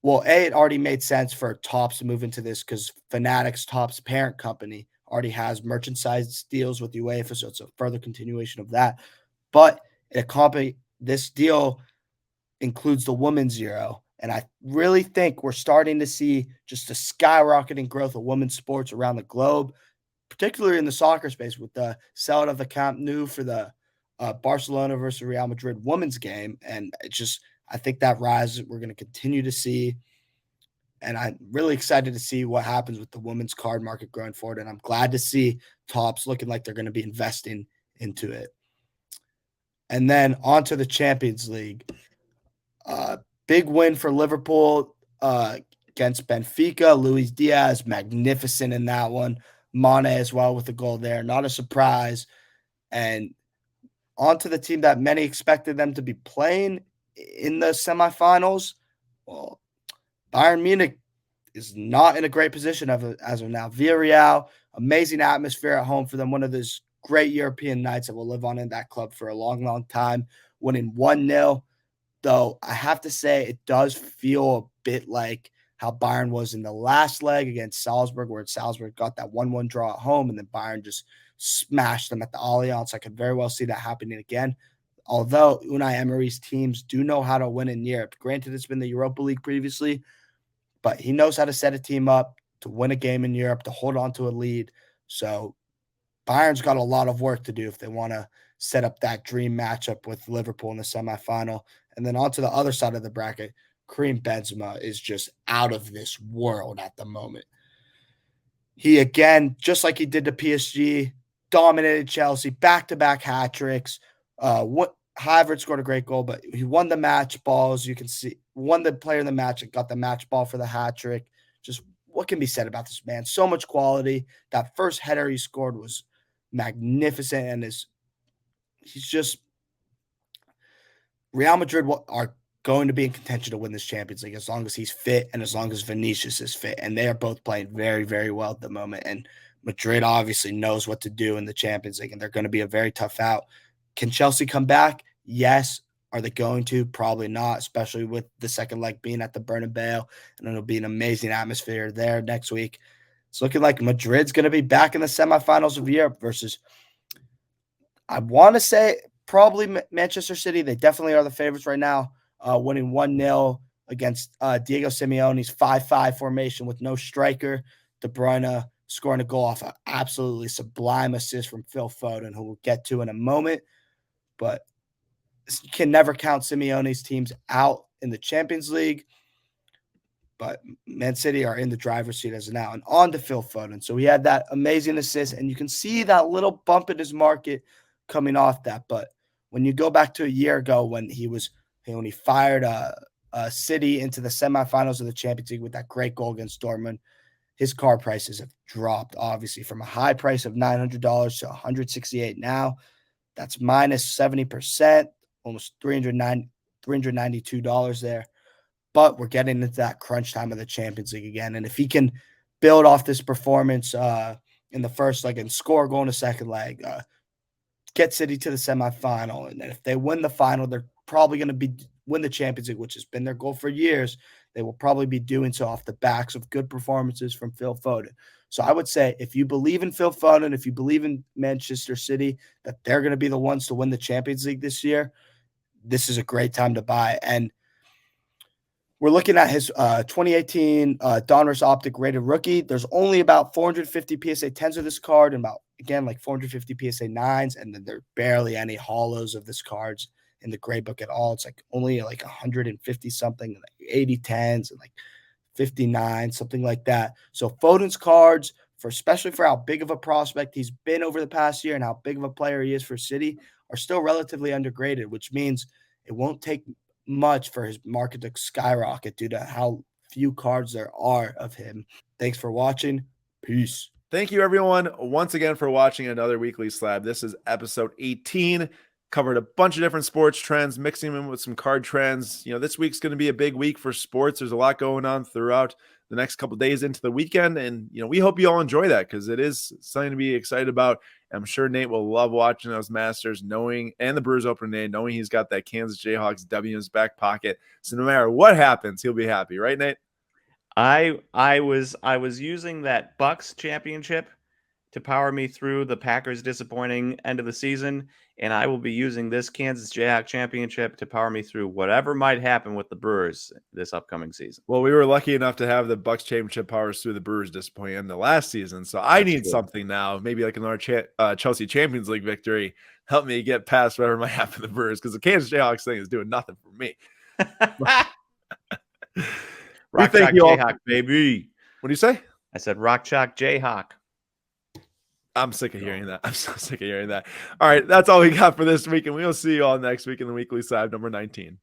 well, it already made sense for Topps to move into this because Fanatics, Topps' parent company, already has merchandise deals with UEFA, so it's a further continuation of that. But this deal includes the women's Euro, and I really think we're starting to see just a skyrocketing growth of women's sports around the globe, particularly in the soccer space with the sellout of the Camp Nou for the Barcelona versus Real Madrid women's game. And it's just, I think that rise we're going to continue to see. And I'm really excited to see what happens with the women's card market going forward. And I'm glad to see Topps looking like they're going to be investing into it. And then on to the Champions League. Big win for Liverpool against Benfica. Luis Diaz, magnificent in that one. Mane as well with the goal there. Not a surprise. And on to the team that many expected them to be playing in the semifinals. Well, Bayern Munich is not in a great position as of now. Villarreal, amazing atmosphere at home for them. One of those great European nights that will live on in that club for a long, long time. Winning 1-0. Though I have to say, it does feel a bit like how Bayern was in the last leg against Salzburg, where Salzburg got that 1-1 draw at home, and then Bayern just smashed them at the Allianz. I could very well see that happening again. Although Unai Emery's teams do know how to win in Europe. Granted, it's been the Europa League previously, but he knows how to set a team up to win a game in Europe, to hold on to a lead. So Bayern's got a lot of work to do if they want to set up that dream matchup with Liverpool in the semifinal. And then on to the other side of the bracket, Karim Benzema is just out of this world at the moment. He, again, just like he did to PSG, dominated Chelsea, back-to-back hat tricks. Havertz scored a great goal, but he won the match balls. You can see, won the player in the match and got the match ball for the hat trick. Just what can be said about this man? So much quality. That first header he scored was magnificent, and he's just Real Madrid are going to be in contention to win this Champions League as long as he's fit and as long as Vinicius is fit. And they are both playing very, very well at the moment. And Madrid obviously knows what to do in the Champions League, and they're going to be a very tough out. Can Chelsea come back? Yes. Are they going to? Probably not, especially with the second leg being at the Bernabeu, and it'll be an amazing atmosphere there next week. It's looking like Madrid's going to be back in the semifinals of Europe versus, I want to say, probably Manchester City. They definitely are the favorites right now, winning 1-0 against Diego Simeone's 5-5 formation with no striker. De Bruyne scoring a goal off an absolutely sublime assist from Phil Foden, who we'll get to in a moment. But you can never count Simeone's teams out in the Champions League. But Man City are in the driver's seat as of now. And on to Phil Foden. So he had that amazing assist, and you can see that little bump in his market coming off that. But when you go back to a year ago when he fired City into the semifinals of the Champions League with that great goal against Dortmund, his car prices have dropped, obviously, from a high price of $900 to $168 now. That's minus 70%, almost $392 there. But we're getting into that crunch time of the Champions League again. And if he can build off this performance in the first leg and score a goal in the second leg, get City to the semifinal, and then if they win the final, they're probably going to win the Champions League, which has been their goal for years. They will probably be doing so off the backs of good performances from Phil Foden. So I would say if you believe in Phil Foden, if you believe in Manchester City, that they're going to be the ones to win the Champions League this year, this is a great time to buy. And we're looking at his 2018 Donruss Optic rated rookie. There's only about 450 PSA 10s of this card and about, again, like 450 PSA 9s. And then there are barely any hollows of this cards in the gray book at all. It's like only like 150 something, like 80 10s and like 59, something like that. So Foden's cards, especially for how big of a prospect he's been over the past year and how big of a player he is for City, are still relatively undergraded, which means it won't take much for his market to skyrocket due to how few cards there are of him. Thanks for watching. Peace. Thank you, everyone, once again for watching another Weekly Slab. This is episode 18. Covered a bunch of different sports trends, mixing them with some card trends. This week's going to be a big week for sports. There's a lot going on throughout the next couple of days into the weekend. And, we hope you all enjoy that because it is something to be excited about. I'm sure Nate will love watching those Masters, and the Brewers Open day, knowing he's got that Kansas Jayhawks W in his back pocket. So no matter what happens, he'll be happy. Right, Nate? I was using that Bucks championship to power me through the Packers' disappointing end of the season, and I will be using this Kansas Jayhawk championship to power me through whatever might happen with the Brewers this upcoming season. Well, we were lucky enough to have the Bucks championship powers through the Brewers' disappointing end of last season, so I need something now, maybe like another Chelsea Champions League victory, help me get past whatever might happen to the Brewers, because the Kansas Jayhawks thing is doing nothing for me. Rock Chalk Jayhawk, baby. What do you say? I said Rock Chalk Jayhawk. I'm sick of hearing that. I'm so sick of hearing that. All right, that's all we got for this week, and we'll see you all next week in the Weekly Slab number 19.